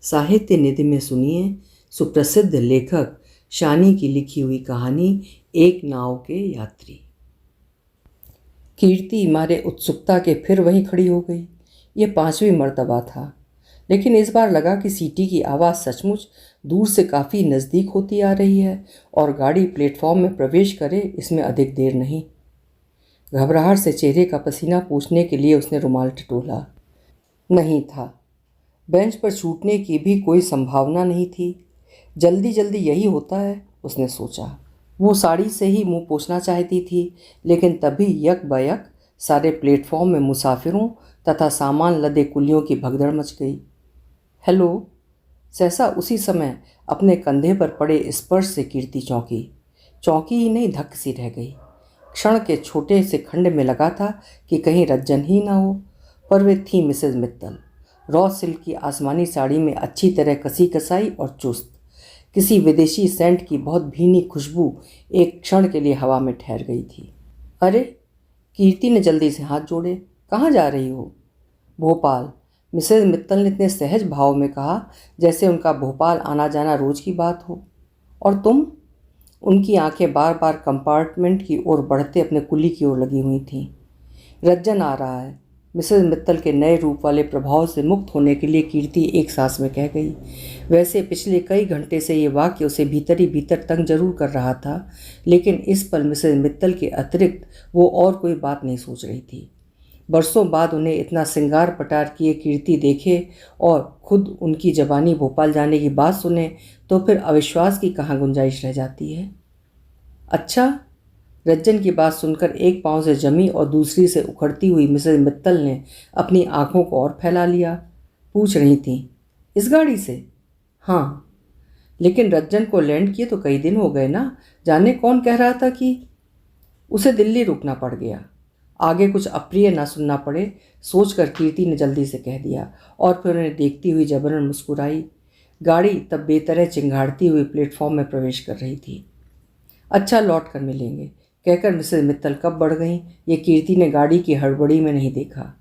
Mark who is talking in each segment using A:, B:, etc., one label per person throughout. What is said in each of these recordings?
A: साहित्य निधि में सुनिए सुप्रसिद्ध लेखक शानी की लिखी हुई कहानी एक नाव के यात्री। कीर्ति मारे उत्सुकता के फिर वहीं खड़ी हो गई। ये 5वीं मर्तबा था, लेकिन इस बार लगा कि सीटी की आवाज़ सचमुच दूर से काफ़ी नज़दीक होती आ रही है और गाड़ी प्लेटफॉर्म में प्रवेश करे इसमें अधिक देर नहीं। घबराहट से चेहरे का पसीना पोंछने के लिए उसने रुमाल टटोला। नहीं था, बेंच पर छूटने की भी कोई संभावना नहीं थी। जल्दी जल्दी यही होता है, उसने सोचा। वो साड़ी से ही मुंह पोंछना चाहती थी, लेकिन तभी यकबयक सारे प्लेटफॉर्म में मुसाफिरों तथा सामान लदे कुलियों की भगदड़ मच गई। हेलो, सहसा उसी समय अपने कंधे पर पड़े स्पर्श से कीर्ति चौंकी ही नहीं, धक्क सी रह गई। क्षण के छोटे से खंड में लगा था कि कहीं रज्जन ही ना हो, पर वे थी मिसेज मित्तल। रॉ सिल्क की आसमानी साड़ी में अच्छी तरह कसी कसाई और चुस्त। किसी विदेशी सेंट की बहुत भीनी खुशबू एक क्षण के लिए हवा में ठहर गई थी। अरे, कीर्ति ने जल्दी से हाथ जोड़े। कहाँ जा रही हो? भोपाल, मिसेज मित्तल ने इतने सहज भाव में कहा जैसे उनका भोपाल आना जाना रोज की बात हो। और तुम? उनकी आंखें बार बार कंपार्टमेंट की ओर बढ़ते अपने कुली की ओर लगी हुई थीं। रज्जन आ रहा है, मिसेज मित्तल के नए रूप वाले प्रभाव से मुक्त होने के लिए कीर्ति एक सांस में कह गई। वैसे पिछले कई घंटे से ये वाक्य उसे भीतर ही भीतर तंग जरूर कर रहा था, लेकिन इस पल मिसेज मित्तल के अतिरिक्त वो और कोई बात नहीं सोच रही थी। बरसों बाद उन्हें इतना सिंगार पटार किए कीर्ति देखे और खुद उनकी जबानी भोपाल जाने की बात सुने तो फिर अविश्वास की कहाँ गुंजाइश रह जाती है। अच्छा, रज्जन की बात सुनकर एक पांव से जमी और दूसरी से उखड़ती हुई मिसेज मित्तल ने अपनी आंखों को और फैला लिया। पूछ रही थी, इस गाड़ी से? हाँ, लेकिन रज्जन को लैंड किए तो कई दिन हो गए ना। जाने कौन कह रहा था कि उसे दिल्ली रुकना पड़ गया। आगे कुछ अप्रिय ना सुनना पड़े सोचकर कीर्ति ने जल्दी से कह दिया और फिर उन्हें देखती हुई जबरन मुस्कुराई। गाड़ी तब बेतरह चिंगाड़ती हुई प्लेटफॉर्म में प्रवेश कर रही थी। अच्छा, लौट कर मिलेंगे, कहकर मिसेज मित्तल कब बढ़ गईं, ये कीर्ति ने गाड़ी की हड़बड़ी में नहीं देखा।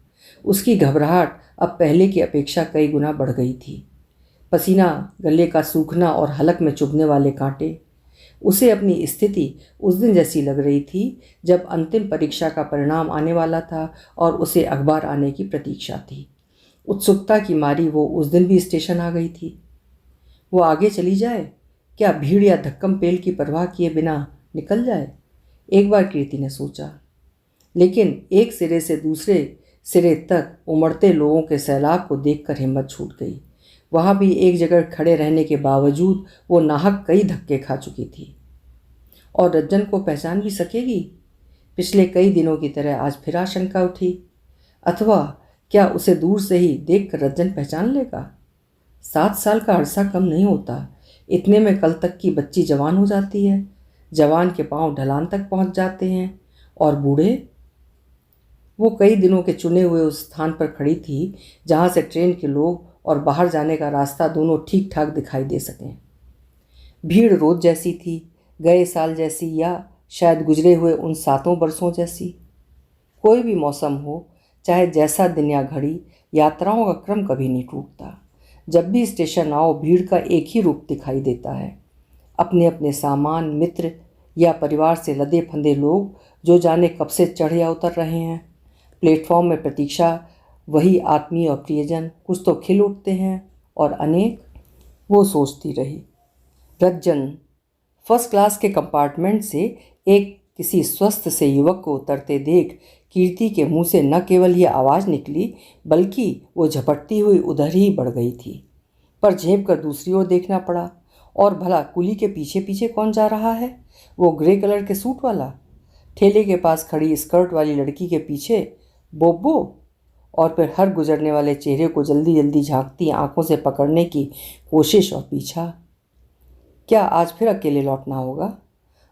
A: उसकी घबराहट अब पहले की अपेक्षा कई गुना बढ़ गई थी। पसीना, गले का सूखना और हलक में चुभने वाले कांटे। उसे अपनी स्थिति उस दिन जैसी लग रही थी जब अंतिम परीक्षा का परिणाम आने वाला था और उसे अखबार आने की प्रतीक्षा थी। उत्सुकता की मारी वो उस दिन भी स्टेशन आ गई थी। वो आगे चली जाए, क्या भीड़ या धक्कम पेल की परवाह किए बिना निकल जाए? एक बार कीर्ति ने सोचा, लेकिन एक सिरे से दूसरे सिरे तक उमड़ते लोगों के सैलाब को देखकर हिम्मत छूट गई। वहाँ भी एक जगह खड़े रहने के बावजूद वो नाहक कई धक्के खा चुकी थी। और रज्जन को पहचान भी सकेगी? पिछले कई दिनों की तरह आज फिर आशंका उठी। अथवा क्या उसे दूर से ही देखकर रज्जन पहचान लेगा? 7 साल का अरसा कम नहीं होता। इतने में कल तक की बच्ची जवान हो जाती है, जवान के पांव ढलान तक पहुंच जाते हैं, और बूढ़े? वो कई दिनों के चुने हुए उस स्थान पर खड़ी थी जहां से ट्रेन के लोग और बाहर जाने का रास्ता दोनों ठीक ठाक दिखाई दे सकें। भीड़ रोज जैसी थी, गए साल जैसी, या शायद गुजरे हुए उन 7 बरसों जैसी। कोई भी मौसम हो, चाहे जैसा दिन या घड़ी, यात्राओं का क्रम कभी नहीं टूटता। जब भी स्टेशन आओ भीड़ का एक ही रूप दिखाई देता है। अपने अपने सामान, मित्र या परिवार से लदे फंदे लोग जो जाने कब से चढ़ या उतर रहे हैं। प्लेटफॉर्म में प्रतीक्षा वही आत्मीय और प्रियजन, कुछ तो खिल उठते हैं और अनेक। वो सोचती रही। रज्जन फर्स्ट क्लास के कंपार्टमेंट से एक किसी स्वस्थ से युवक को उतरते देख कीर्ति के मुंह से न केवल ये आवाज़ निकली, बल्कि वो झपटती हुई उधर ही बढ़ गई थी। पर झेप कर दूसरी ओर देखना पड़ा, और भला कुली के पीछे पीछे कौन जा रहा है? वो ग्रे कलर के सूट वाला, ठेले के पास खड़ी स्कर्ट वाली लड़की के पीछे बोबो, और फिर हर गुजरने वाले चेहरे को जल्दी जल्दी झांकती आंखों से पकड़ने की कोशिश और पीछा। क्या आज फिर अकेले लौटना होगा?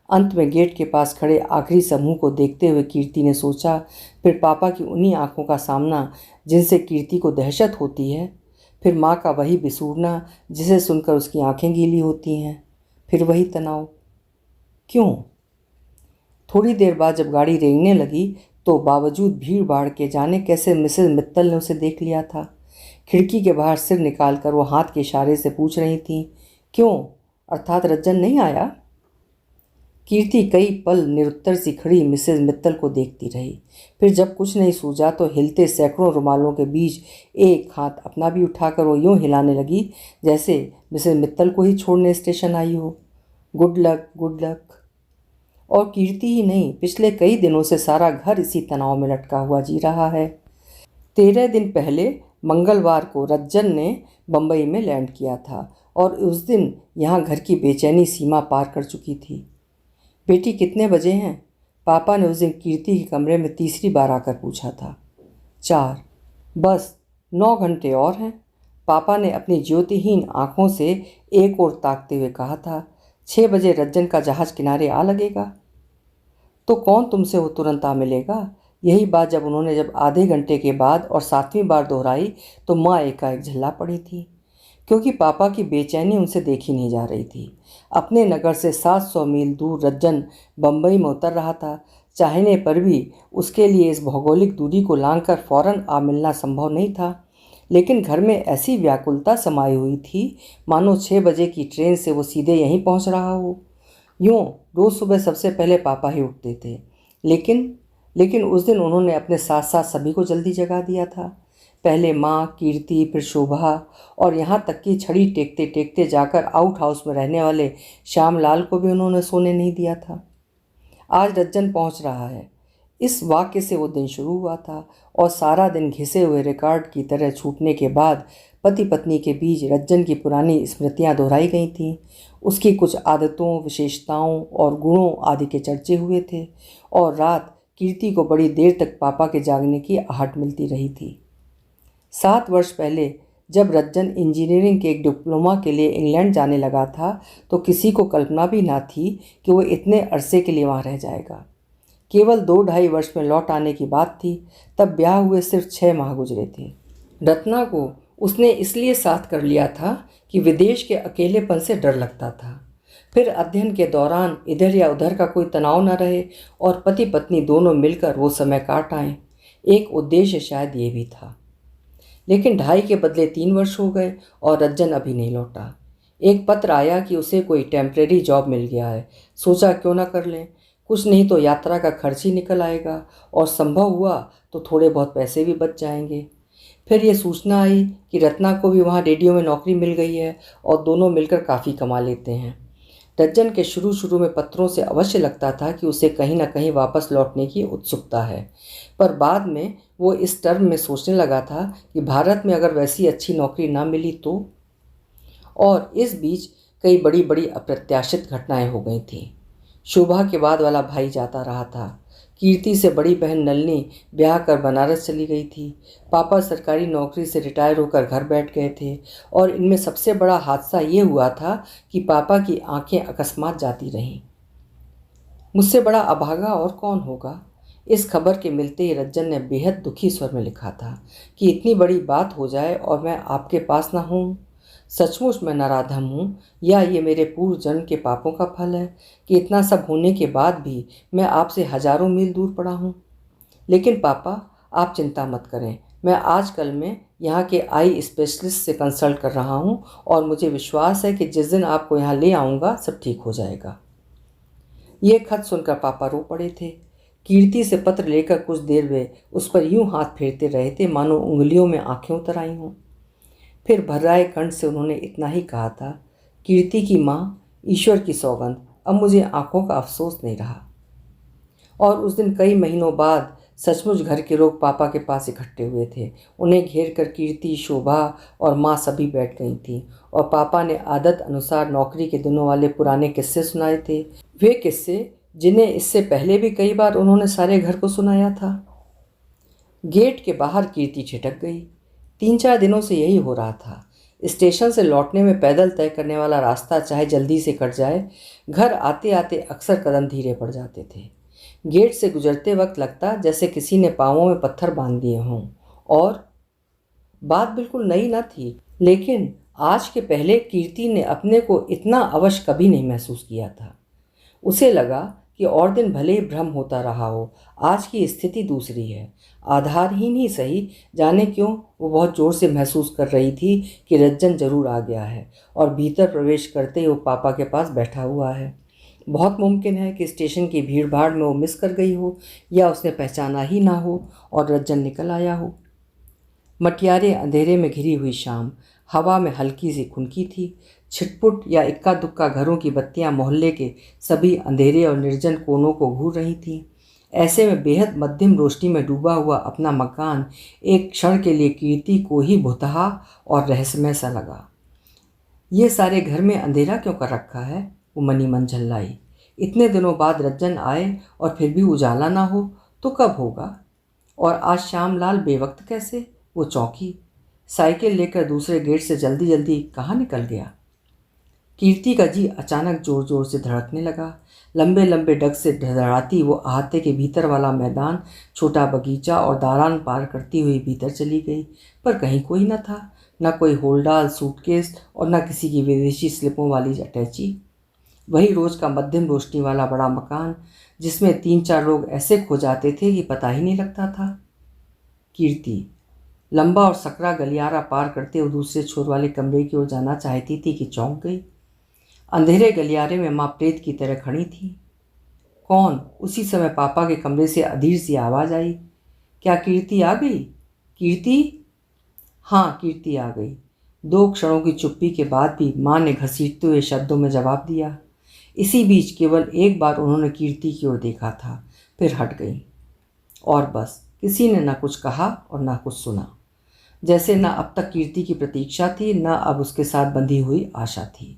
A: अंत में गेट के पास खड़े आखिरी समूह को देखते हुए कीर्ति ने सोचा। फिर पापा की उन्हीं आंखों का सामना जिनसे कीर्ति को दहशत होती है, फिर माँ का वही बिसूरना जिसे सुनकर उसकी आंखें गीली होती हैं, फिर वही तनाव। क्यों? थोड़ी देर बाद जब गाड़ी रेंगने लगी तो बावजूद भीड़ भाड़ के जाने कैसे मिसेज मित्तल ने उसे देख लिया था। खिड़की के बाहर सिर निकालकर वो हाथ के इशारे से पूछ रही थी, क्यों, अर्थात रज्जन नहीं आया? कीर्ति कई पल निरुत्तर सी खड़ी मिसेज मित्तल को देखती रही। फिर जब कुछ नहीं सूझा तो हिलते सैकड़ों रुमालों के बीच एक हाथ अपना भी उठाकर वो यूं हिलाने लगी जैसे मिसेज मित्तल को ही छोड़ने स्टेशन आई हो। Good luck, good luck. और कीर्ति ही नहीं, पिछले कई दिनों से सारा घर इसी तनाव में लटका हुआ जी रहा है। 13 दिन पहले मंगलवार को रज्जन ने बम्बई में लैंड किया था और उस दिन यहाँ घर की बेचैनी सीमा पार कर चुकी थी। बेटी कितने बजे हैं? पापा ने उस दिन कीर्ति के कमरे में तीसरी बार आकर पूछा था। 4। बस 9 घंटे और हैं। पापा ने अपनी ज्योतिहीन आंखों से एक ओर ताकते हुए कहा था। 6 बजे रज्जन का जहाज किनारे आ लगेगा। तो कौन तुमसे वो तुरंत आ मिलेगा? यही बात जब आधे घंटे के बाद और 7वीं बार दोहराई तो माँ एकाएक झल्ला पड़ी थी, क्योंकि पापा की बेचैनी उनसे देखी नहीं जा रही थी। अपने नगर से 700 मील दूर रज्जन बम्बई में उतर रहा था। चाहने पर भी उसके लिए इस भौगोलिक दूरी को लांघकर फौरन आ मिलना संभव नहीं था। लेकिन घर में ऐसी व्याकुलता समाई हुई थी मानो 6 बजे की ट्रेन से वो सीधे यहीं पहुंच रहा हो। यूँ रोज़ सुबह सबसे पहले पापा ही उठते थे, लेकिन उस दिन उन्होंने अपने साथ साथ सभी को जल्दी जगा दिया था। पहले माँ, कीर्ति, फिर शोभा और यहाँ तक कि छड़ी टेकते टेकते जाकर आउट हाउस में रहने वाले श्यामलाल को भी उन्होंने सोने नहीं दिया था। आज रज्जन पहुँच रहा है, इस वाक्य से वो दिन शुरू हुआ था और सारा दिन घिसे हुए रिकॉर्ड की तरह छूटने के बाद पति पत्नी के बीच रज्जन की पुरानी स्मृतियाँ दोहराई गई थीं। उसकी कुछ आदतों, विशेषताओं और गुणों आदि के चर्चे हुए थे और रात कीर्ति को बड़ी देर तक पापा के जागने की आहट मिलती रही थी। 7 वर्ष पहले जब रज्जन इंजीनियरिंग के एक डिप्लोमा के लिए इंग्लैंड जाने लगा था तो किसी को कल्पना भी ना थी कि वो इतने अरसे के लिए वहाँ रह जाएगा। केवल 2-2.5 वर्ष में लौट आने की बात थी। तब ब्याह हुए सिर्फ 6 माह गुजरे थे। रत्ना को उसने इसलिए साथ कर लिया था कि विदेश के अकेलेपन से डर लगता था। फिर अध्ययन के दौरान इधर या उधर का कोई तनाव न रहे और पति पत्नी दोनों मिलकर वो समय काट आएं। एक उद्देश्य शायद ये भी था। लेकिन 2.5 के बदले 3 वर्ष हो गए और रज्जन अभी नहीं लौटा। एक पत्र आया कि उसे कोई टेम्परेरी जॉब मिल गया है। सोचा क्यों ना कर लें, कुछ नहीं तो यात्रा का खर्च ही निकल आएगा और संभव हुआ तो थोड़े बहुत पैसे भी बच जाएंगे। फिर ये सूचना आई कि रत्ना को भी वहाँ रेडियो में नौकरी मिल गई है और दोनों मिलकर काफ़ी कमा लेते हैं। रज्जन के शुरू में पत्रों से अवश्य लगता था कि उसे कहीं ना कहीं वापस लौटने की उत्सुकता है, पर बाद में वो इस टर्म में सोचने लगा था कि भारत में अगर वैसी अच्छी नौकरी ना मिली तो। और इस बीच कई बड़ी बड़ी अप्रत्याशित घटनाएं हो गई थीं। शोभा के बाद वाला भाई जाता रहा था। कीर्ति से बड़ी बहन नलिनी ब्याह कर बनारस चली गई थी। पापा सरकारी नौकरी से रिटायर होकर घर बैठ गए थे और इनमें सबसे बड़ा हादसा ये हुआ था कि पापा की आंखें अकस्मात जाती रहीं। मुझसे बड़ा अभागा और कौन होगा। इस खबर के मिलते ही रज्जन ने बेहद दुखी स्वर में लिखा था कि इतनी बड़ी बात हो जाए और मैं आपके पास ना हूँ। सचमुच मैं नराधम हूँ या ये मेरे पूर्व जन्म के पापों का फल है कि इतना सब होने के बाद भी मैं आपसे हजारों मील दूर पड़ा हूँ। लेकिन पापा, आप चिंता मत करें। मैं आजकल में यहाँ के आई स्पेशलिस्ट से कंसल्ट कर रहा हूँ और मुझे विश्वास है कि जिस दिन आपको यहाँ ले आऊँगा सब ठीक हो जाएगा। ये खत सुनकर पापा रो पड़े थे। कीर्ति से पत्र लेकर कुछ देर वे उस पर यूं हाथ फेरते रहे थे मानो उंगलियों में आंखें उतर आई हों। फिर भर्राए कंठ से उन्होंने इतना ही कहा था, कीर्ति की माँ, ईश्वर की सौगंध, अब मुझे आंखों का अफसोस नहीं रहा। और उस दिन कई महीनों बाद सचमुच घर के लोग पापा के पास इकट्ठे हुए थे। उन्हें घेर कर कीर्ति, शोभा और माँ सभी बैठ गई थीं और पापा ने आदत अनुसार नौकरी के दिनों वाले पुराने किस्से सुनाए थे। वे किस्से जिन्हें इससे पहले भी कई बार उन्होंने सारे घर को सुनाया था। गेट के बाहर कीर्ति छिटक गई। 3-4 दिनों से यही हो रहा था। स्टेशन से लौटने में पैदल तय करने वाला रास्ता चाहे जल्दी से कट जाए, घर आते आते अक्सर कदम धीरे पड़ जाते थे। गेट से गुजरते वक्त लगता जैसे किसी ने पाँवों में पत्थर बांध दिए हों। और बात बिल्कुल नई न थी, लेकिन आज के पहले कीर्ति ने अपने को इतना अवश कभी नहीं महसूस किया था। उसे लगा कि और दिन भले ही भ्रम होता रहा हो, आज की स्थिति दूसरी है। आधारहीन ही सही, जाने क्यों वो बहुत जोर से महसूस कर रही थी कि रज्जन जरूर आ गया है और भीतर प्रवेश करते ही वो पापा के पास बैठा हुआ है। बहुत मुमकिन है कि स्टेशन की भीड़ भाड़ में वो मिस कर गई हो या उसने पहचाना ही ना हो और रज्जन निकल आया हो। मटियारे अंधेरे में घिरी हुई शाम, हवा में हल्की सी खुनकी थी। छिटपुट या इक्का दुक्का घरों की बत्तियां मोहल्ले के सभी अंधेरे और निर्जन कोनों को घूर रही थीं। ऐसे में बेहद मध्यम रोशनी में डूबा हुआ अपना मकान एक क्षण के लिए कीर्ति को ही भुतहा और रहस्यमय सा लगा। ये सारे घर में अंधेरा क्यों कर रखा है, वो मनी मन झल्लाई। इतने दिनों बाद रज्जन आए और फिर भी उजाला ना हो तो कब होगा? और आज श्यामलाल बेवक्त कैसे? वो चौंकी। साइकिल लेकर दूसरे गेट से जल्दी जल्दी कहाँ निकल गया? कीर्ति का जी अचानक जोर जोर से धड़कने लगा। लंबे लंबे डग से धड़ाती वो अहाते के भीतर वाला मैदान, छोटा बगीचा और दालान पार करती हुई भीतर चली गई, पर कहीं कोई न था। न कोई होलडाल सूटकेस और न किसी की विदेशी स्लिपों वाली अटैची। वही रोज का मध्यम रोशनी वाला बड़ा मकान, जिसमें 3-4 लोग ऐसे खो जाते थे कि पता ही नहीं लगता था। कीर्ति लंबा और सकरा गलियारा पार करते हुए दूसरे छोर वाले कमरे की ओर जाना चाहती थी कि चौंक गई। अंधेरे गलियारे में माँ प्रेत की तरह खड़ी थी। कौन? उसी समय पापा के कमरे से अधीर सी आवाज़ आई। क्या कीर्ति आ गई? कीर्ति? हाँ, कीर्ति आ गई। 2 क्षणों की चुप्पी के बाद भी माँ ने घसीटते हुए शब्दों में जवाब दिया। इसी बीच केवल एक बार उन्होंने कीर्ति की ओर देखा था, फिर हट गई। और बस किसी ने न कुछ कहा और न कुछ सुना। जैसे न अब तक कीर्ति की प्रतीक्षा थी, न अब उसके साथ बंधी हुई आशा थी।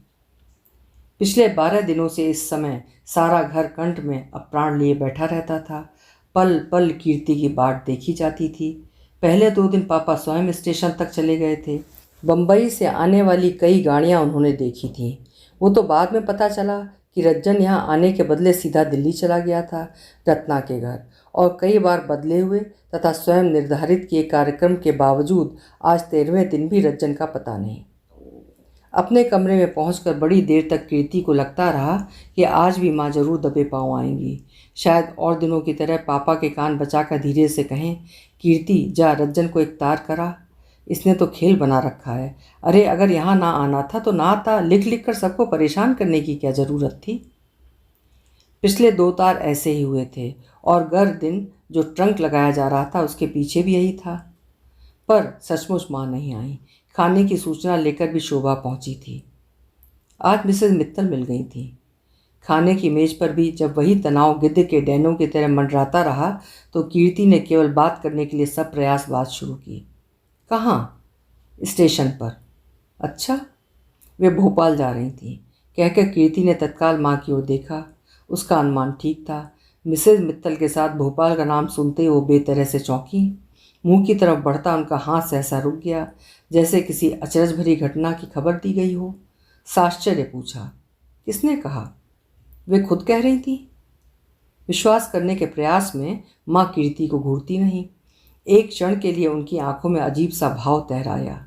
A: पिछले 12 दिनों से इस समय सारा घर कंठ में अप्राण लिए बैठा रहता था। पल पल कीर्ति की बाट देखी जाती थी। पहले 2 दिन पापा स्वयं स्टेशन तक चले गए थे। बम्बई से आने वाली कई गाड़ियां उन्होंने देखी थीं। वो तो बाद में पता चला कि रज्जन यहाँ आने के बदले सीधा दिल्ली चला गया था, रत्ना के घर, और कई बार बदले हुए तथा स्वयं निर्धारित किए कार्यक्रम के बावजूद आज 13वें दिन भी रज्जन का पता नहीं। अपने कमरे में पहुंचकर बड़ी देर तक कीर्ति को लगता रहा कि आज भी माँ जरूर दबे पाँव आएंगी। शायद और दिनों की तरह पापा के कान बचाकर धीरे से कहें, कीर्ति जा रज्जन को एक तार करा, इसने तो खेल बना रखा है। अरे अगर यहाँ ना आना था तो ना आता, लिख लिख कर सबको परेशान करने की क्या ज़रूरत थी। पिछले 2 तार ऐसे ही हुए थे और गर दिन जो ट्रंक लगाया जा रहा था उसके पीछे भी यही था। पर सचमुच माँ नहीं आई। खाने की सूचना लेकर भी शोभा पहुंची थी। आज मिसेस मित्तल मिल गई थी। खाने की मेज पर भी जब वही तनाव गिद्ध के डैनों की तरह मंडराता रहा तो कीर्ति ने केवल बात करने के लिए सब प्रयास बात शुरू की। कहाँ? स्टेशन पर। अच्छा, वे भोपाल जा रही थी, कहकर कीर्ति ने तत्काल माँ की ओर देखा। उसका अनुमान ठीक था। मिसेस मित्तल के साथ भोपाल का नाम सुनते ही वो बेतरह से चौंकी। मुंह की तरफ बढ़ता उनका हाथ सहसा रुक गया, जैसे किसी अचरज भरी घटना की खबर दी गई हो। साश्चर्य पूछा, किसने कहा? वे खुद कह रही थी। विश्वास करने के प्रयास में माँ कीर्ति को घूरती नहीं। एक क्षण के लिए उनकी आंखों में अजीब सा भाव तहराया।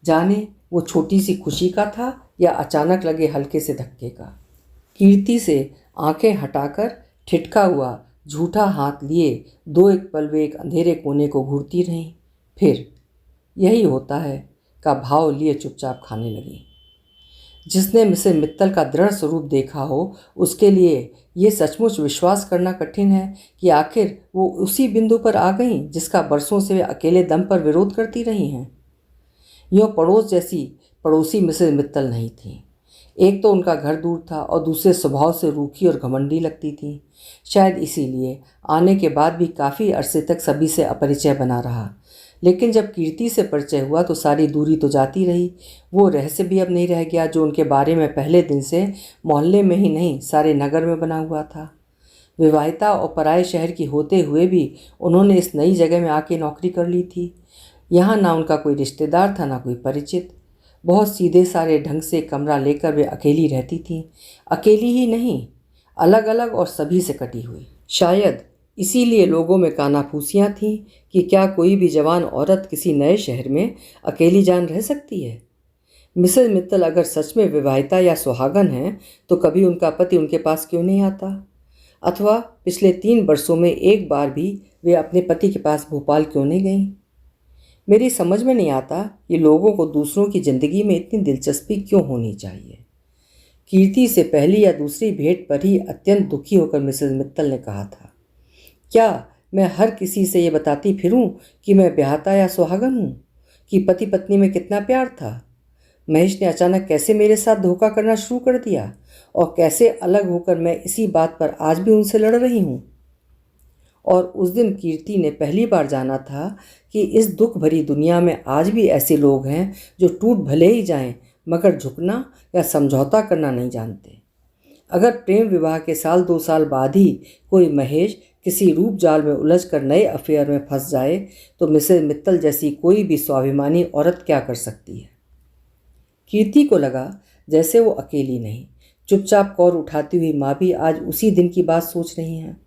A: जाने वो छोटी सी खुशी का था या अचानक लगे हल्के से धक्के का। कीर्ति से आंखें हटाकर ठिठका हुआ झूठा हाथ लिए 2 एक पल वे एक अंधेरे कोने को घूरती रहीं, फिर यही होता है का भाव लिए चुपचाप खाने लगी। जिसने मिसेस मित्तल का दृढ़ स्वरूप देखा हो उसके लिए ये सचमुच विश्वास करना कठिन है कि आखिर वो उसी बिंदु पर आ गईं जिसका बरसों से वे अकेले दम पर विरोध करती रही हैं। यूँ पड़ोस जैसी पड़ोसी मिसेस मित्तल नहीं थी। एक तो उनका घर दूर था और दूसरे स्वभाव से रूखी और घमंडी लगती थी। शायद इसीलिए आने के बाद भी काफ़ी अरसे तक सभी से अपरिचय बना रहा। लेकिन जब कीर्ति से परिचय हुआ तो सारी दूरी तो जाती रही। वो रहस्य भी अब नहीं रह गया जो उनके बारे में पहले दिन से मोहल्ले में ही नहीं सारे नगर में बना हुआ था। विवाहिता और पराए शहर की होते हुए भी उन्होंने इस नई जगह में आके नौकरी कर ली थी। यहाँ ना उनका कोई रिश्तेदार था ना कोई परिचित। बहुत सीधे सारे ढंग से कमरा लेकर वे अकेली रहती थीं। अकेली ही नहीं, अलग अलग और सभी से कटी हुई। शायद इसीलिए लोगों में कानाफूसियाँ थीं कि क्या कोई भी जवान औरत किसी नए शहर में अकेली जान रह सकती है। मिसेस मित्तल अगर सच में विवाहिता या सुहागन हैं तो कभी उनका पति उनके पास क्यों नहीं आता? अथवा पिछले 3 वर्षों में एक बार भी वे अपने पति के पास भोपाल क्यों नहीं गईं? मेरी समझ में नहीं आता कि लोगों को दूसरों की ज़िंदगी में इतनी दिलचस्पी क्यों होनी चाहिए। कीर्ति से पहली या दूसरी भेंट पर ही अत्यंत दुखी होकर मिसेस मित्तल ने कहा था, क्या मैं हर किसी से ये बताती फिरूं कि मैं ब्याहता या सुहागन हूँ, कि पति पत्नी में कितना प्यार था? महेश ने अचानक कैसे मेरे साथ धोखा करना शुरू कर दिया और कैसे अलग होकर मैं इसी बात पर आज भी उनसे लड़ रही हूँ। और उस दिन कीर्ति ने पहली बार जाना था कि इस दुख भरी दुनिया में आज भी ऐसे लोग हैं जो टूट भले ही जाएं मगर झुकना या समझौता करना नहीं जानते। अगर प्रेम विवाह के 1-2 साल बाद ही कोई महेश किसी रूप जाल में उलझ कर नए अफेयर में फंस जाए तो मिसेस मित्तल जैसी कोई भी स्वाभिमानी औरत क्या कर सकती है। कीर्ति को लगा जैसे वो अकेली नहीं, चुपचाप कौर उठाती हुई माँ भी आज उसी दिन की बात सोच रही हैं।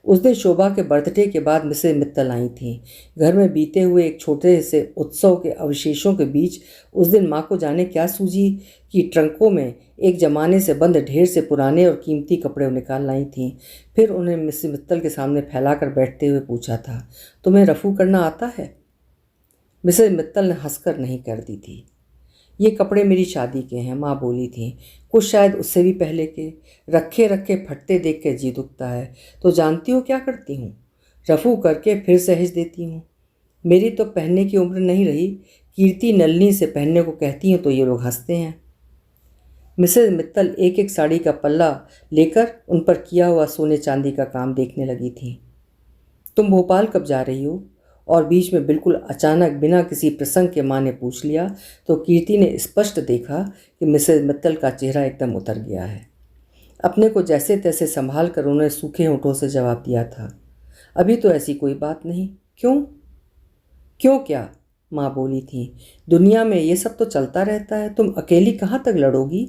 A: उस दिन शोभा के बर्थडे के बाद मिसेस मित्तल आई थीं। घर में बीते हुए एक छोटे से उत्सव के अवशेषों के बीच उस दिन माँ को जाने क्या सूझी कि ट्रंकों में एक जमाने से बंद ढेर से पुराने और कीमती कपड़े निकाल लाई थीं। फिर उन्हें मिसेस मित्तल के सामने फैलाकर बैठते हुए पूछा था, तुम्हें रफू करना आता है? मिसेस मित्तल ने हंसकर नहीं कर दी थी। ये कपड़े मेरी शादी के हैं, माँ बोली थी, कुछ शायद उससे भी पहले के। रखे रखे फटते देख के जी दुखता है। तो जानती हो क्या करती हूँ? रफू करके फिर सहेज देती हूँ। मेरी तो पहनने की उम्र नहीं रही। कीर्ति नलनी से पहनने को कहती हूँ तो ये लोग हंसते हैं। मिसेस मित्तल एक एक साड़ी का पल्ला लेकर उन पर किया हुआ सोने चांदी का काम देखने लगी थी। तुम भोपाल कब जा रही हो? और बीच में बिल्कुल अचानक बिना किसी प्रसंग के माँ ने पूछ लिया तो कीर्ति ने स्पष्ट देखा कि मिसेस मित्तल का चेहरा एकदम उतर गया है। अपने को जैसे तैसे संभाल कर उन्होंने सूखे होठों से जवाब दिया था, अभी तो ऐसी कोई बात नहीं। क्यों? क्यों क्या? माँ बोली थी, दुनिया में ये सब तो चलता रहता है, तुम अकेली कहाँ तक लड़ोगी?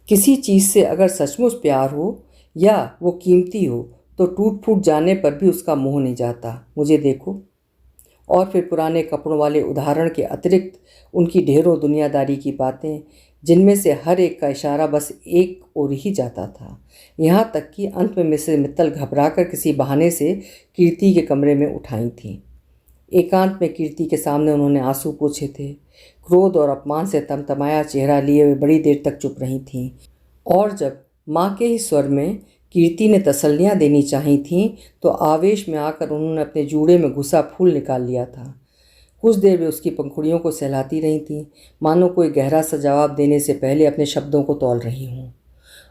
A: किसी चीज़ से अगर सचमुच प्यार हो या वो कीमती हो तो टूट फूट जाने पर भी उसका मोह नहीं जाता। मुझे देखो। और फिर पुराने कपड़ों वाले उदाहरण के अतिरिक्त उनकी ढेरों दुनियादारी की बातें, जिनमें से हर एक का इशारा बस एक ओर ही जाता था। यहाँ तक कि अंत में मिसेस मित्तल घबराकर किसी बहाने से कीर्ति के कमरे में उठाई थीं। एकांत में कीर्ति के सामने उन्होंने आंसू पोंछे थे। क्रोध और अपमान से तमतमाया चेहरा लिए वे बड़ी देर तक चुप रही थीं। और जब माँ के ही स्वर में कीर्ति ने तसल्लियाँ देनी चाही थीं तो आवेश में आकर उन्होंने अपने जूड़े में घुसा फूल निकाल लिया था। कुछ देर वे उसकी पंखुड़ियों को सहलाती रही थीं, मानो कोई गहरा सा जवाब देने से पहले अपने शब्दों को तौल रही हूँ।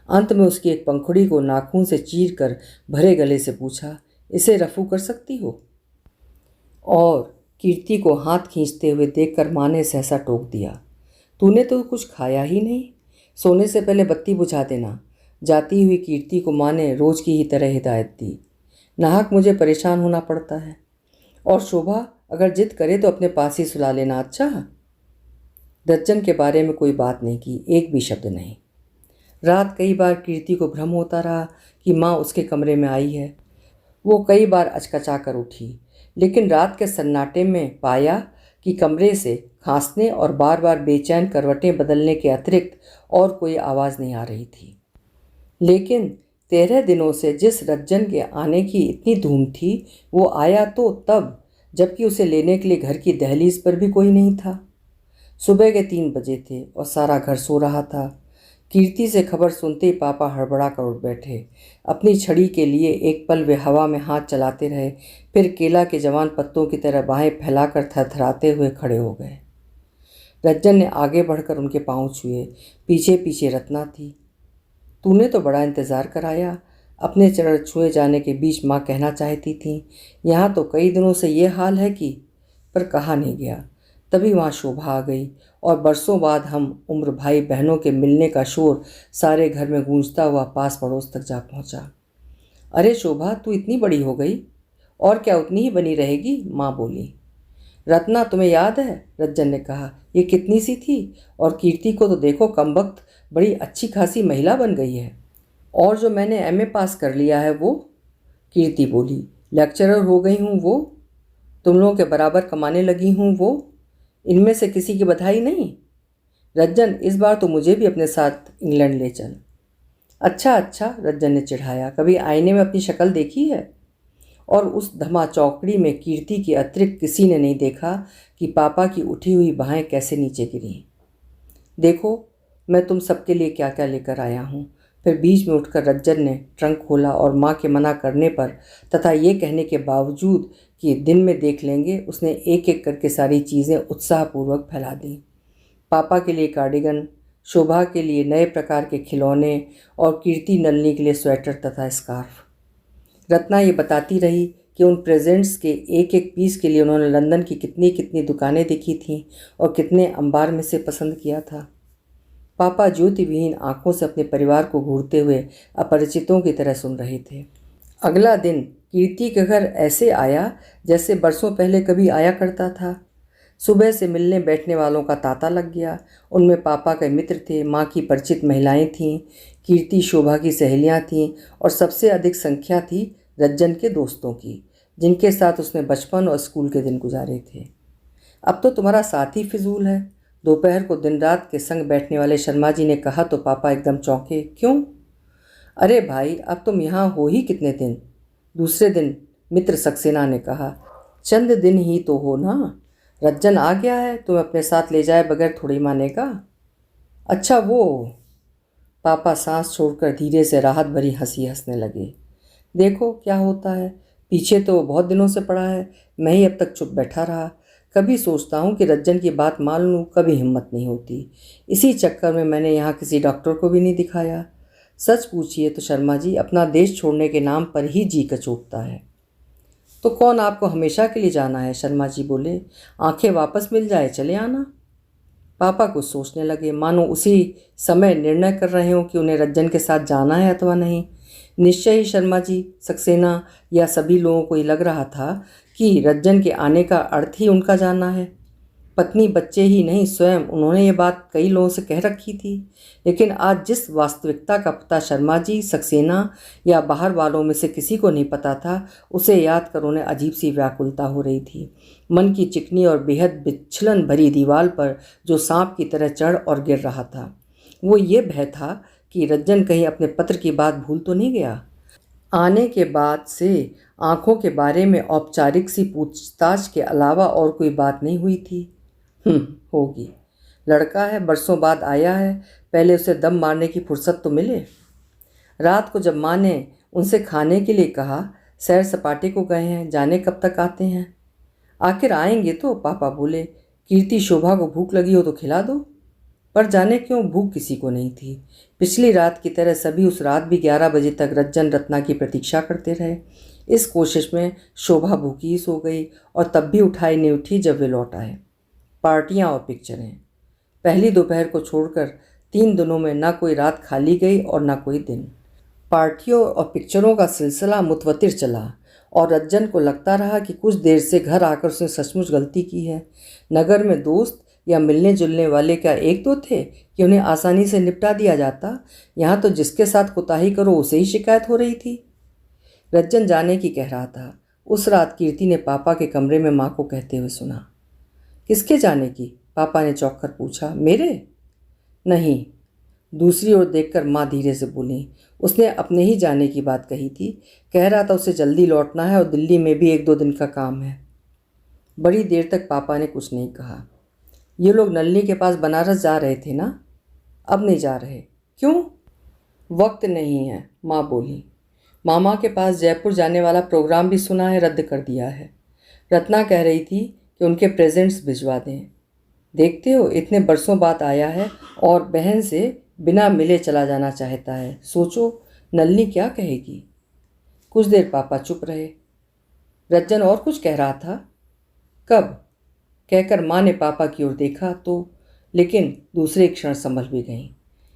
A: अंत में उसकी एक पंखुड़ी को नाखून से चीर कर भरे गले से पूछा, इसे रफू कर सकती हो? और कीर्ति को हाथ खींचते हुए देखकर माँ ने सहसा टोक दिया, तूने तो कुछ खाया ही नहीं, सोने से पहले बत्ती बुझा देना। जाती हुई कीर्ति को माँ ने रोज की ही तरह हिदायत दी। नाहक मुझे परेशान होना पड़ता है। और शोभा अगर जिद करे तो अपने पास ही सुला लेना। अच्छा? दज्जन के बारे में कोई बात नहीं की, एक भी शब्द नहीं। रात कई बार कीर्ति को भ्रम होता रहा कि माँ उसके कमरे में आई है। वो कई बार अचकचा कर उठी, लेकिन रात के सन्नाटे में पाया कि कमरे से खांसने और बार बार बेचैन करवटें बदलने के अतिरिक्त और कोई आवाज़ नहीं आ रही थी। लेकिन 13 दिनों से जिस रज्जन के आने की इतनी धूम थी वो आया तो तब जबकि उसे लेने के लिए घर की दहलीज पर भी कोई नहीं था। सुबह के 3 बजे थे और सारा घर सो रहा था। कीर्ति से खबर सुनते ही पापा हड़बड़ा कर उठ बैठे। अपनी छड़ी के लिए एक पल वे हवा में हाथ चलाते रहे, फिर केला के जवान पत्तों की तरह बाहें फैलाकर थरथराते हुए खड़े हो गए। रज्जन ने आगे बढ़कर उनके पांव छुए। पीछे पीछे रत्ना थी। तूने तो बड़ा इंतज़ार कराया। अपने चरण छुए जाने के बीच माँ कहना चाहती थी, यहाँ तो कई दिनों से ये हाल है कि, पर कहा नहीं गया। तभी वहाँ शोभा आ गई और बरसों बाद हम उम्र भाई बहनों के मिलने का शोर सारे घर में गूंजता हुआ पास पड़ोस तक जा पहुँचा। अरे शोभा, तू इतनी बड़ी हो गई, और क्या उतनी ही बनी रहेगी? माँ बोली। रत्ना, तुम्हें याद है? रज्जन ने कहा, ये कितनी सी थी और कीर्ति को तो देखो कमबख्त बड़ी अच्छी खासी महिला बन गई है। और जो मैंने एमए पास कर लिया है वो? कीर्ति बोली। लेक्चरर हो गई हूँ वो? तुम लोगों के बराबर कमाने लगी हूँ वो? इनमें से किसी की बधाई नहीं? रज्जन, इस बार तो मुझे भी अपने साथ इंग्लैंड ले चल। अच्छा अच्छा, रज्जन ने चिढ़ाया, कभी आईने में अपनी शक्ल देखी है? और उस धमा चौकड़ी में कीर्ति के अतिरिक्त किसी ने नहीं देखा कि पापा की उठी हुई बाहें कैसे नीचे गिरी। देखो, मैं तुम सबके लिए क्या क्या लेकर आया हूँ। फिर बीच में उठकर रज्जन ने ट्रंक खोला और माँ के मना करने पर तथा ये कहने के बावजूद कि दिन में देख लेंगे, उसने एक एक करके सारी चीज़ें उत्साहपूर्वक फैला दी। पापा के लिए कार्डिगन, शोभा के लिए नए प्रकार के खिलौने और कीर्ति नलिनी के लिए स्वेटर तथा स्कार्फ। रत्ना ये बताती रही कि उन प्रेजेंट्स के एक एक पीस के लिए उन्होंने लंदन की कितनी कितनी दुकानें देखी थीं और कितने अंबार में से पसंद किया था। पापा ज्योति विहीन आंखों से अपने परिवार को घूरते हुए अपरिचितों की तरह सुन रहे थे। अगला दिन कीर्ति के घर ऐसे आया जैसे बरसों पहले कभी आया करता था। सुबह से मिलने बैठने वालों का तांता लग गया। उनमें पापा के मित्र थे, माँ की परिचित महिलाएं थीं, कीर्ति शोभा की सहेलियां थीं और सबसे अधिक संख्या थी रज्जन के दोस्तों की, जिनके साथ उसने बचपन और स्कूल के दिन गुजारे थे। अब तो तुम्हारा साथ ही फिजूल है, दोपहर को दिन रात के संग बैठने वाले शर्मा जी ने कहा तो पापा एकदम चौंके। क्यों? अरे भाई, अब तुम यहाँ हो ही कितने दिन? दूसरे दिन मित्र सक्सेना ने कहा। चंद दिन ही तो हो ना, रज्जन आ गया है, तुम्हें अपने साथ ले जाए बगैर थोड़ी मानेगा। अच्छा वो। पापा सांस छोड़कर धीरे से राहत भरी हंसी हंसने लगे। देखो क्या होता है, पीछे तो वो बहुत दिनों से पड़ा है, मैं ही अब तक चुप बैठा रहा। कभी सोचता हूँ कि रज्जन की बात मान लूँ, कभी हिम्मत नहीं होती। इसी चक्कर में मैंने यहाँ किसी डॉक्टर को भी नहीं दिखाया। सच पूछिए तो शर्मा जी, अपना देश छोड़ने के नाम पर ही जी कचोटता है। तो कौन आपको हमेशा के लिए जाना है? शर्मा जी बोले। आंखें वापस मिल जाए चले आना। पापा कुछ सोचने लगे, मानो उसी समय निर्णय कर रहे हों कि उन्हें रज्जन के साथ जाना है अथवा नहीं। निश्चय ही शर्मा जी, सक्सेना या सभी लोगों को ये लग रहा था कि रज्जन के आने का अर्थ ही उनका जाना है। पत्नी बच्चे ही नहीं, स्वयं उन्होंने ये बात कई लोगों से कह रखी थी। लेकिन आज जिस वास्तविकता का पता शर्मा जी, सक्सेना या बाहर वालों में से किसी को नहीं पता था, उसे याद कर उन्हें अजीब सी व्याकुलता हो रही थी। मन की चिकनी और बेहद विचलन भरी दीवार पर जो सांप की तरह चढ़ और गिर रहा था, वो ये भय था कि रज्जन कहीं अपने पत्र की बात भूल तो नहीं गया। आने के बाद से आंखों के बारे में औपचारिक सी पूछताछ के अलावा और कोई बात नहीं हुई थी। होगी। लड़का है, बरसों बाद आया है, पहले उसे दम मारने की फुर्सत तो मिले। रात को जब माँ ने उनसे खाने के लिए कहा, सैर सपाटे को गए हैं, जाने कब तक आते हैं। आखिर आएंगे तो, पापा बोले। कीर्ति शोभा को भूख लगी हो तो खिला दो। पर जाने क्यों भूख किसी को नहीं थी। पिछली रात की तरह सभी उस रात भी 11 बजे तक रज्जन रत्ना की प्रतीक्षा करते रहे। इस कोशिश में शोभा भूखी ही सो गई और तब भी उठाई नहीं उठी जब वे लौट आए। पार्टियां और पिक्चरें। पहली दोपहर को छोड़कर 3 दिनों में ना कोई रात खाली गई और ना कोई दिन। पार्टियों और पिक्चरों का सिलसिला मुतवतिर चला और रज्जन को लगता रहा कि कुछ देर से घर आकर उसने सचमुच गलती की है। नगर में दोस्त या मिलने जुलने वाले क्या एक दो थे कि उन्हें आसानी से निपटा दिया जाता। यहाँ तो जिसके साथ कोताही करो उसे ही शिकायत हो रही थी। रज्जन जाने की कह रहा था। उस रात कीर्ति ने पापा के कमरे में माँ को कहते हुए सुना। किसके जाने की? पापा ने चौंक कर पूछा। मेरे? नहीं। दूसरी ओर देखकर माँ धीरे से बोली। उसने अपने ही जाने की बात कही थी। कह रहा था उसे जल्दी लौटना है और दिल्ली में भी 1-2 दिन का काम है। बड़ी देर तक पापा ने कुछ नहीं कहा। ये लोग नलिनी के पास बनारस जा रहे थे ना? अब नहीं जा रहे। क्यों? वक्त नहीं है, माँ बोली। मामा के पास जयपुर जाने वाला प्रोग्राम भी सुना है, रद्द कर दिया है। रत्ना कह रही थी कि उनके प्रेजेंट्स भिजवा दें। देखते हो, इतने बरसों बाद आया है और बहन से बिना मिले चला जाना चाहता है। सोचो नलिनी क्या कहेगी। कुछ देर पापा चुप रहे। रज्जन और कुछ कह रहा था। कब? कहकर माँ ने पापा की ओर देखा तो, लेकिन दूसरे क्षण संभल भी गईं।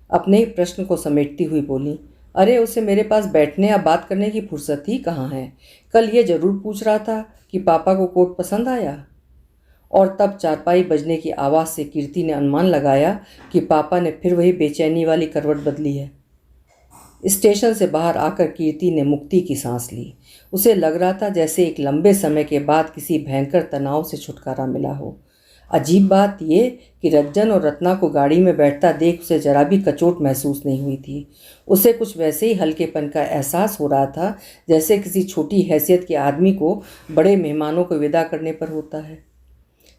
A: अपने ही प्रश्न को समेटती हुई बोली, अरे उसे मेरे पास बैठने या बात करने की फुर्सत ही कहाँ है। कल ये जरूर पूछ रहा था कि पापा को कोट पसंद आया। और तब चारपाई बजने की आवाज़ से कीर्ति ने अनुमान लगाया कि पापा ने फिर वही बेचैनी वाली करवट बदली है। स्टेशन से बाहर आकर कीर्ति ने मुक्ति की सांस ली। उसे लग रहा था जैसे एक लंबे समय के बाद किसी भयंकर तनाव से छुटकारा मिला हो। अजीब बात ये कि रज्जन और रत्ना को गाड़ी में बैठता देख उसे जरा भी कचोट महसूस नहीं हुई थी। उसे कुछ वैसे ही हल्केपन का एहसास हो रहा था जैसे किसी छोटी हैसियत के आदमी को बड़े मेहमानों को विदा करने पर होता है।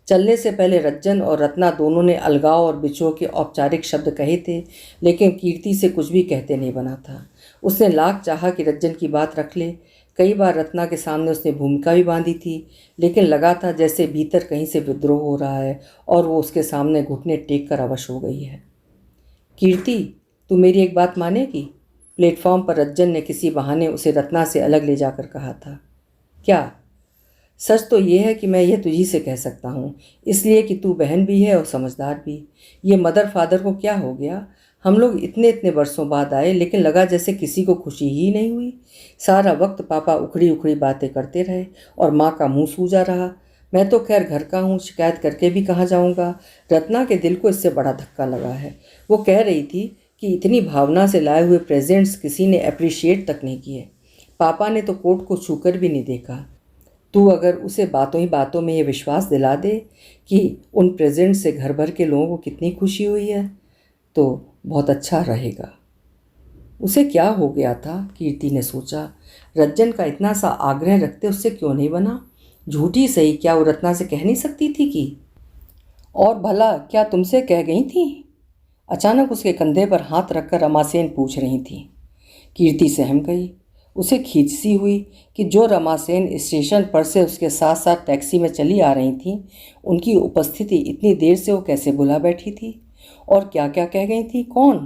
A: चलने से पहले रज्जन और रत्ना दोनों ने अलगाव और बिछोह के औपचारिक शब्द कहे थे, लेकिन कीर्ति से कुछ भी कहते नहीं बना था। उसने लाख चाहा कि रज्जन की बात रख ले। कई बार रत्ना के सामने उसने भूमिका भी बांधी थी, लेकिन लगा था जैसे भीतर कहीं से विद्रोह हो रहा है और वो उसके सामने घुटने टेक कर अवश हो गई है। कीर्ति, तू मेरी एक बात मानेगी? प्लेटफॉर्म पर रज्जन ने किसी बहाने उसे रत्ना से अलग ले जाकर कहा था। क्या? सच तो ये है कि मैं यह तुझी से कह सकता हूँ, इसलिए कि तू बहन भी है और समझदार भी। ये मदर फादर को क्या हो गया? हम लोग इतने इतने वर्षों बाद आए, लेकिन लगा जैसे किसी को खुशी ही नहीं हुई। सारा वक्त पापा उखड़ी उखड़ी बातें करते रहे और माँ का मुंह सूजा रहा। मैं तो खैर घर का हूँ, शिकायत करके भी कहाँ जाऊँगा। रत्ना के दिल को इससे बड़ा धक्का लगा है। वो कह रही थी कि इतनी भावना से लाए हुए प्रेजेंट्स किसी ने अप्रिशिएट तक नहीं किए। पापा ने तो कोर्ट को छूकर भी नहीं देखा। तू अगर उसे बातों ही बातों में ये विश्वास दिला दे कि उन प्रेजेंट से घर भर के लोगों को कितनी खुशी हुई है तो बहुत अच्छा रहेगा। उसे क्या हो गया था, कीर्ति ने सोचा। रज्जन का इतना सा आग्रह रखते उससे क्यों नहीं बना? झूठी सही, क्या वो रत्ना से कह नहीं सकती थी कि? और भला क्या तुमसे कह गई थी? अचानक उसके कंधे पर हाथ रखकर रमासेन पूछ रही थी। कीर्ति सहम गई। उसे खींच सी हुई कि जो रमासेन स्टेशन पर से उसके साथ साथ टैक्सी में चली आ रही थी, उनकी उपस्थिति इतनी देर से वो कैसे बुला बैठी थी और क्या क्या कह गई थी। कौन?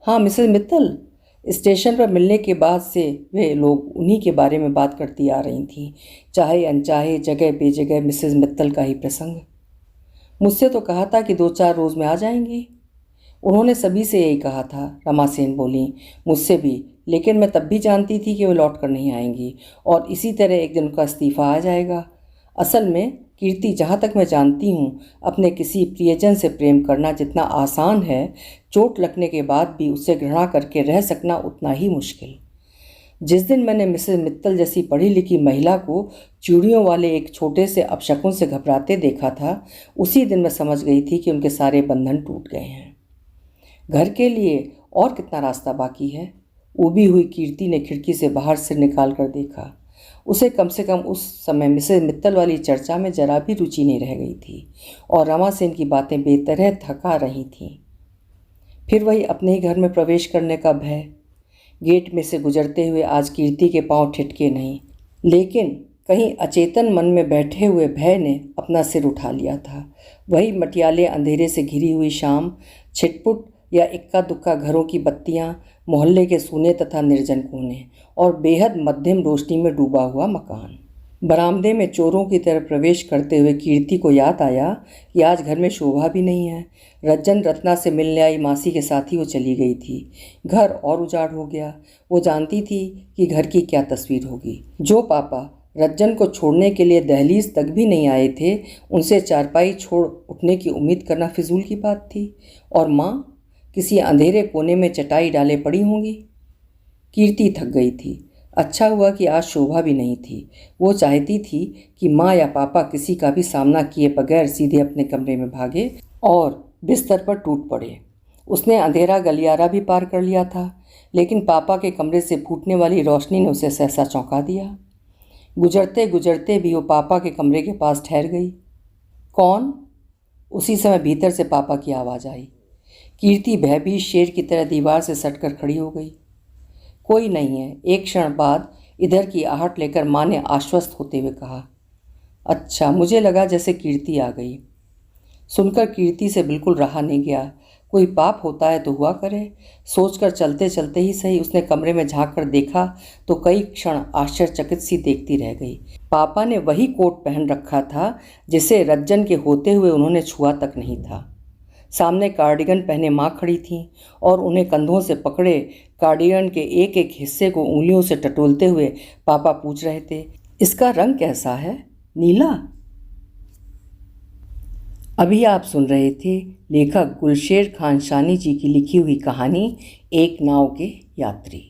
A: हाँ, मिसेस मित्तल। स्टेशन पर मिलने के बाद से वे लोग उन्हीं के बारे में बात करती आ रही थीं, चाहे अनचाहे जगह बेजगह मिसेस मित्तल का ही प्रसंग। मुझसे तो कहा था कि 2-4 रोज़ में आ जाएंगी। उन्होंने सभी से यही कहा था, रमासेन बोली। मुझसे भी, लेकिन मैं तब भी जानती थी कि वे लौट कर नहीं आएंगी और इसी तरह एक दिन उनका इस्तीफ़ा आ जाएगा। असल में कीर्ति, जहाँ तक मैं जानती हूँ, अपने किसी प्रियजन से प्रेम करना जितना आसान है, चोट लगने के बाद भी उससे घृणा करके रह सकना उतना ही मुश्किल। जिस दिन मैंने मिसेस मित्तल जैसी पढ़ी लिखी महिला को चूड़ियों वाले एक छोटे से अपशकुन से घबराते देखा था, उसी दिन मैं समझ गई थी कि उनके सारे बंधन टूट गए हैं। घर के लिए और कितना रास्ता बाकी है? उबी हुई कीर्ति ने खिड़की से बाहर सिर निकाल कर देखा। उसे कम से कम उस समय मिसेस मित्तल वाली चर्चा में जरा भी रुचि नहीं रह गई थी और रमासेन की बातें बेतरह थका रही थीं। फिर वही अपने ही घर में प्रवेश करने का भय। गेट में से गुजरते हुए आज कीर्ति के पांव ठिठके नहीं, लेकिन कहीं अचेतन मन में बैठे हुए भय ने अपना सिर उठा लिया था। वही मटियाले अंधेरे से घिरी हुई शाम, छिटपुट या इक्का दुक्का घरों की बत्तियां, मोहल्ले के सूने तथा निर्जन कोने और बेहद मध्यम रोशनी में डूबा हुआ मकान। बरामदे में चोरों की तरह प्रवेश करते हुए कीर्ति को याद आया कि आज घर में शोभा भी नहीं है। रज्जन रत्ना से मिलने आई मासी के साथ ही वो चली गई थी। घर और उजाड़ हो गया। वो जानती थी कि घर की क्या तस्वीर होगी। जो पापा रज्जन को छोड़ने के लिए दहलीज तक भी नहीं आए थे, उनसे चारपाई छोड़ उठने की उम्मीद करना फिजूल की बात थी। और माँ किसी अंधेरे कोने में चटाई डाले पड़ी होंगी। कीर्ति थक गई थी। अच्छा हुआ कि आज शोभा भी नहीं थी। वो चाहती थी कि माँ या पापा किसी का भी सामना किए बगैर सीधे अपने कमरे में भागे और बिस्तर पर टूट पड़े। उसने अंधेरा गलियारा भी पार कर लिया था, लेकिन पापा के कमरे से फूटने वाली रोशनी ने उसे सहसा चौंका दिया। गुजरते गुजरते भी वो पापा के कमरे के पास ठहर गई। कौन? उसी समय भीतर से पापा की आवाज़ आई। कीर्ति भयभीत शेर की तरह दीवार से सटकर खड़ी हो गई। कोई नहीं है। एक क्षण बाद इधर की आहट लेकर माँ ने आश्वस्त होते हुए कहा। अच्छा, मुझे लगा जैसे कीर्ति आ गई। सुनकर कीर्ति से बिल्कुल रहा नहीं गया। कोई पाप होता है तो हुआ करे, सोचकर चलते चलते ही सही उसने कमरे में झांक कर देखा तो कई क्षण आश्चर्यचकित सी देखती रह गई। पापा ने वही कोट पहन रखा था जिसे रज्जन के होते हुए उन्होंने छुआ तक नहीं था। सामने कार्डिगन पहने माँ खड़ी थीं और उन्हें कंधों से पकड़े कार्डिगन के एक एक हिस्से को उंगलियों से टटोलते हुए पापा पूछ रहे थे, इसका रंग कैसा है? नीला? अभी आप सुन रहे थे लेखक गुलशेर खान शानी जी की लिखी हुई कहानी एक नाव के यात्री।